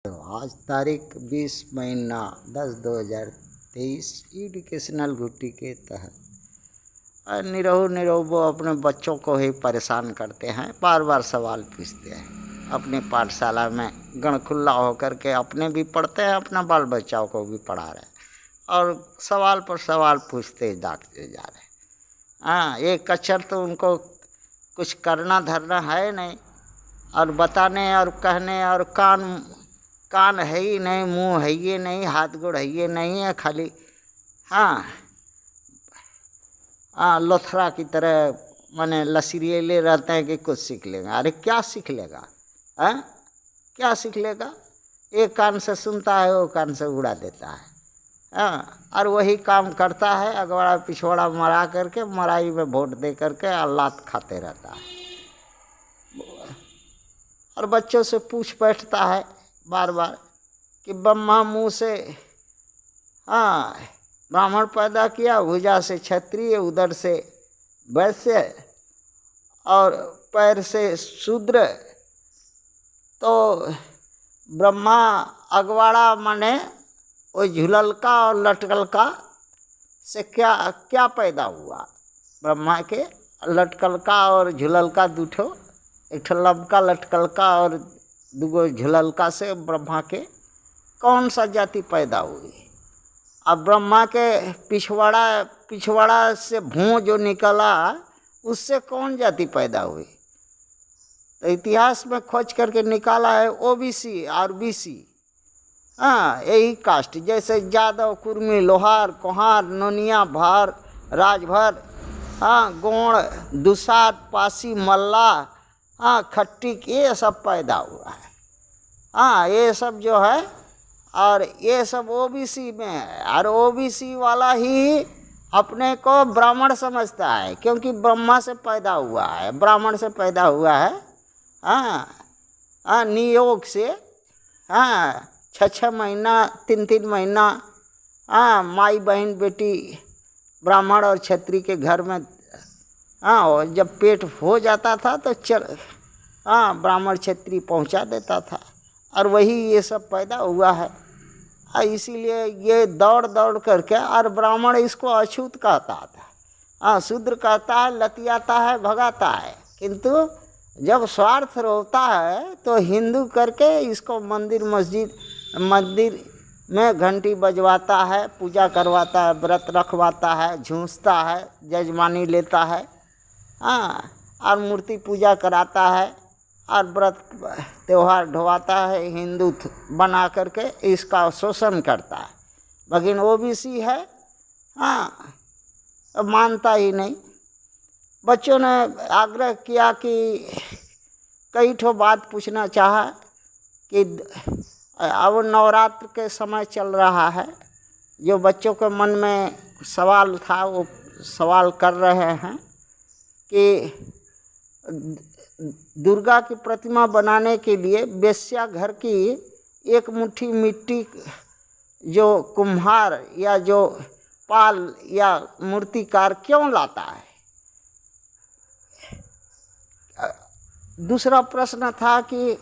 तो आज तारीख 20 महीना 10/2023 एजुकेशनल घुट्टी के तहत निरहु वो अपने बच्चों को ही परेशान करते हैं, बार बार सवाल पूछते हैं। अपने पाठशाला में गणखुल्ला होकर के अपने भी पढ़ते हैं, अपना बाल बच्चाओं को भी पढ़ा रहे हैं और सवाल पर सवाल पूछते डांटते जा रहे हैं। हाँ, एक अक्षर तो उनको कुछ करना धरना है नहीं, और बताने और कहने, और कान है ही नहीं, मुंह है ही नहीं, हाथ गोड़ है ही नहीं है, खाली हाँ लोथरा की तरह माने लसीरियले रहते हैं कि कुछ सीख लेगा। अरे क्या सीख लेगा? क्या सीख लेगा? एक कान से सुनता है, वो कान से उड़ा देता है। और वही काम करता है, अगवाड़ा पिछवाड़ा मरा करके, मराई में वोट दे करके लात खाते रहता है। और बच्चों से पूछ बैठता है बार बार कि ब्रह्मा मुंह से ब्राह्मण पैदा किया, भुजा से क्षत्रिय, उदर से वैश्य और पैर से शूद्र। तो ब्रह्मा अगवाड़ा माने वो झुललका और लटकलका से क्या क्या पैदा हुआ? ब्रह्मा के लटकलका और झुललका दूठो, एक ठो लबका लटकलका और दूगो झुललका से ब्रह्मा के कौन सा जाति पैदा हुई? अब ब्रह्मा के पिछवाड़ा से भूं जो निकला, उससे कौन जाति पैदा हुई? तो इतिहास में खोज करके निकाला है ओबीसी और बीसी। यही कास्ट, जैसे यादव, कुर्मी, लोहार, कोहार, नोनिया, भार, राजभर, गोंड, दुसाट, पासी, मल्ला, खट्टिक, ये सब पैदा हुआ है। ये सब जो है, और ये सब ओबीसी में है। और ओबीसी वाला ही अपने को ब्राह्मण समझता है, क्योंकि ब्रह्मा से पैदा हुआ है, ब्राह्मण से पैदा हुआ है। नियोग से 6 महीना 3 महीना माई बहन बेटी ब्राह्मण और क्षत्रिय के घर में जब पेट हो जाता था तो ब्राह्मण क्षत्रिय पहुंचा देता था, और वही ये सब पैदा हुआ है। इसीलिए ये दौड़ दौड़ करके, और ब्राह्मण इसको अछूत कहता था, शूद्र कहता है, लतियाता है, भगाता है। किंतु जब स्वार्थ रोता है तो हिंदू करके इसको मंदिर मंदिर में घंटी बजवाता है, पूजा करवाता है, व्रत रखवाता है, झूंसता है, जजमानी लेता है, और मूर्ति पूजा कराता है, और व्रत त्यौहार ढोवाता है, हिंदू बना करके इसका शोषण करता है। लेकिन ओबीसी है मानता ही नहीं। बच्चों ने आग्रह किया कि कई ठो बात पूछना चाहा कि अब नवरात्र के समय चल रहा है, जो बच्चों के मन में सवाल था वो सवाल कर रहे हैं कि दुर्गा की प्रतिमा बनाने के लिए वेश्या घर की एक मुट्ठी मिट्टी जो कुम्हार या जो पाल या मूर्तिकार क्यों लाता है? दूसरा प्रश्न था कि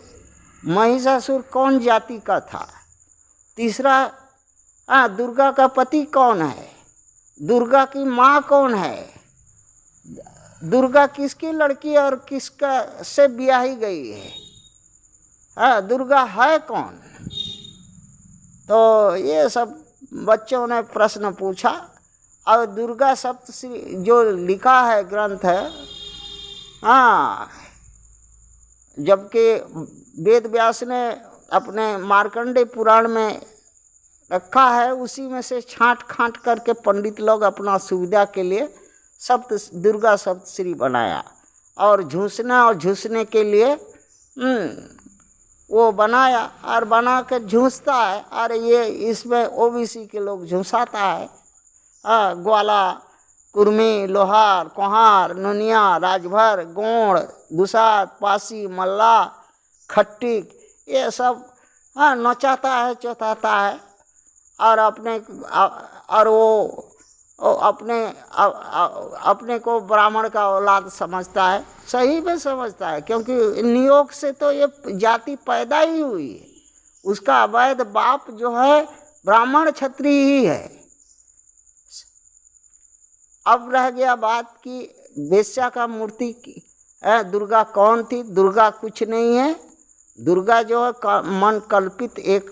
महिषासुर कौन जाति का था? तीसरा दुर्गा का पति कौन है? दुर्गा की माँ कौन है? दुर्गा किसकी लड़की और किसका से ब्याही गई है? दुर्गा है कौन? तो ये सब बच्चों ने प्रश्न पूछा। और दुर्गा सप्तश्री जो लिखा है ग्रंथ है, जबकि वेद व्यास ने अपने मार्कंडेय पुराण में रखा है, उसी में से छांट खांट करके पंडित लोग अपना सुविधा के लिए दुर्गा सप्तश्री बनाया, और झूसना और झूसने के लिए वो बनाया, और बना कर झूसता है। और ये इसमें ओबीसी के लोग झूसाता है। ग्वाला, कुर्मी, लोहार, कोहार, नोनिया, राजभर, गोंड, दुसाट, पासी, मल्ला, खट्टिक, ये सब नचाता है, चौथाता है, और वो अपने को ब्राह्मण का औलाद समझता है। सही में समझता है, क्योंकि नियोग से तो ये जाति पैदा ही हुई। उसका अवैध बाप जो है ब्राह्मण क्षत्रिय ही है। अब रह गया बात कि वेश्या का मूर्ति की दुर्गा कौन थी। दुर्गा कुछ नहीं है, दुर्गा जो है मन कल्पित एक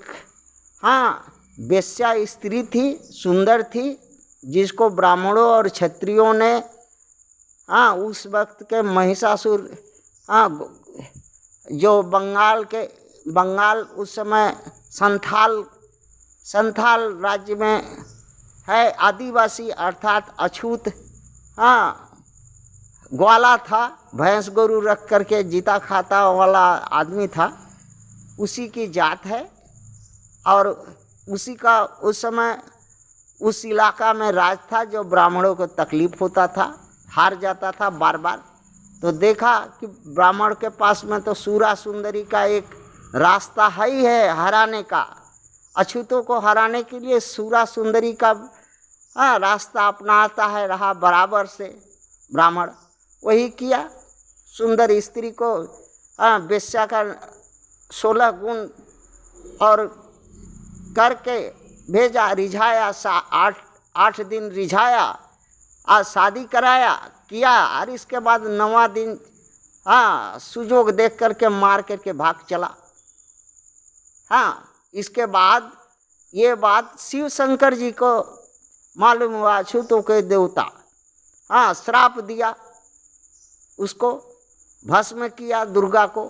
वेश्या स्त्री थी, सुंदर थी, जिसको ब्राह्मणों और क्षत्रियों ने उस वक्त के महिषासुर जो बंगाल उस समय संथाल राज्य में है, आदिवासी अर्थात अछूत ग्वाला था, भैंस गोरू रख करके जीता खाता वाला आदमी था, उसी की जात है। और उसी का उस समय उस इलाका में राज था, जो ब्राह्मणों को तकलीफ होता था, हार जाता था बार बार। तो देखा कि ब्राह्मण के पास में तो सूरा सुंदरी का एक रास्ता ही है हराने का, अछूतों को हराने के लिए सूरा सुंदरी का रास्ता अपनाता है रहा बराबर से ब्राह्मण। वही किया, सुंदर स्त्री को वेश्या का 16 गुण और करके भेजा, रिझाया, 8 दिन रिझाया, आज शादी कराया किया। और इसके बाद 9वां दिन सुजोग देख करके मार करके भाग चला। इसके बाद ये बात शिव शंकर जी को मालूम हुआ, अछूतों के देवता, श्राप दिया, उसको भस्म किया दुर्गा को।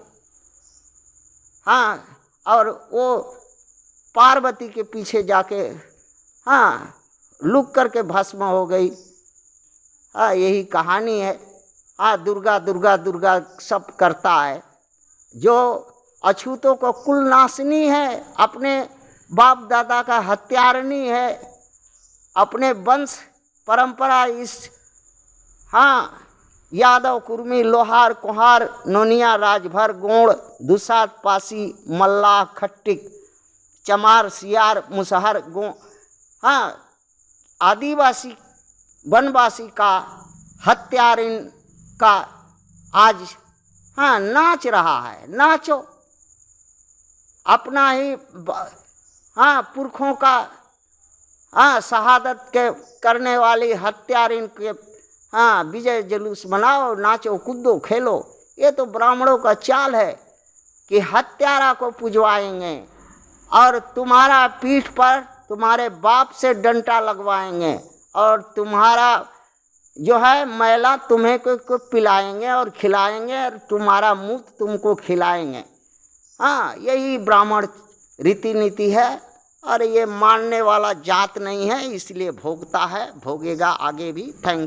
और वो पार्वती के पीछे जाके लुक करके भस्म हो गई। यही कहानी है। दुर्गा दुर्गा दुर्गा सब करता है, जो अछूतों को कुल नाशनी है, अपने बाप दादा का हत्यारनी है, अपने वंश परंपरा इस यादव कुर्मी लोहार कुहार नोनिया राजभर गोंड दुसात पासी मल्लाह खट्टिक चमार सियार मुसहर गो आदिवासी वनवासी का हत्यारिन का आज नाच रहा है। नाचो, अपना ही पुरखों का शहादत के करने वाली हत्यारिन के विजय जुलूस मनाओ, नाचो, कूदो, खेलो। ये तो ब्राह्मणों का चाल है कि हत्यारा को पुजवाएंगे और तुम्हारा पीठ पर तुम्हारे बाप से डंटा लगवाएंगे और तुम्हारा जो है मैला तुम्हें को पिलाएंगे और खिलाएंगे और तुम्हारा मुफ्त तुमको खिलाएंगे। यही ब्राह्मण रीति नीति है और ये मानने वाला जात नहीं है, इसलिए भोगता है, भोगेगा आगे भी। थैंक्स।